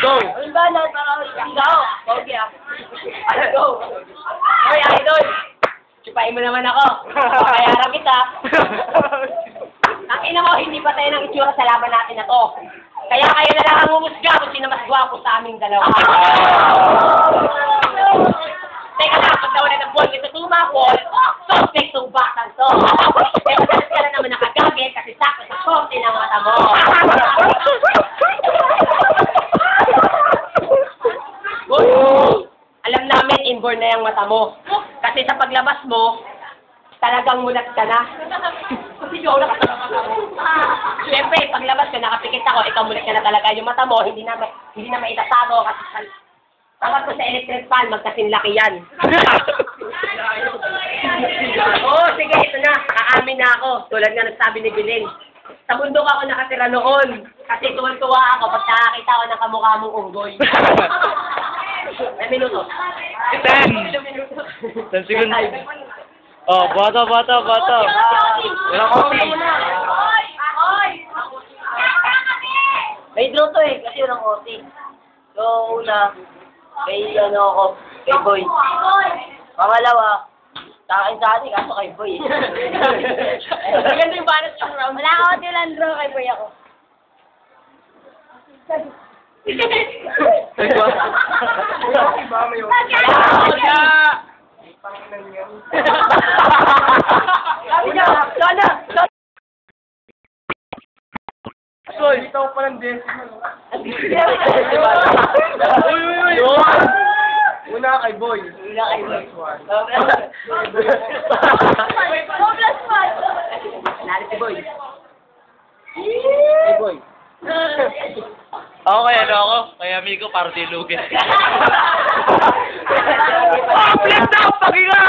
Go! Ano ba na? Ikaw. Okay ah. Let's go. Hoy, idol. Sipain mo naman ako. Bayaran kita. Ang ina mo, hindi pa tayo ng itsura sa laban natin na to. Kaya kayo na lang ang umusga kung sino mas gwapo sa aming dalawa. Teka lang, pag nawalan ng ball, ito tumapol, suspect itong batang to. Kaya kalit ka na naman nakagagit kasi sakto sa korte ng mata mo. Alam namin, inborn na yung mata mo. Kasi sa paglabas mo, talagang mulat ka na. Kasi ikaw nakatalaga mo. Siyempre, paglabas ka, nakapikit ako, ikaw mulat ka na talaga. Yung mata mo, hindi na maitatago kasi tawag ko sa electric fan, magkasinlaki yan. Oo, sige, ito na. Kaamin na ako. Tulad nga nagsabi ni Belen. Sa bundok ako nakatira noon. Kasi tuwan-tuwa ako pag nakakita ako ng kamukha mong unggoy. 10 minuto. 10 seconds. Oh, bata. Walang coffee. May draw to eh, kasi walang coffee. So, una, kay Boy. Pangalawa, sa akin, kaso kay Boy. Maganda yung banat yung round. Wala ako, Landro, kay Boy ako. Soy, ito pa lang decimal. Uy! Una kay Boy. Nari si Boy. Hey, Boy. Ako kaya amigo para dilugin. Flip na! Paginga!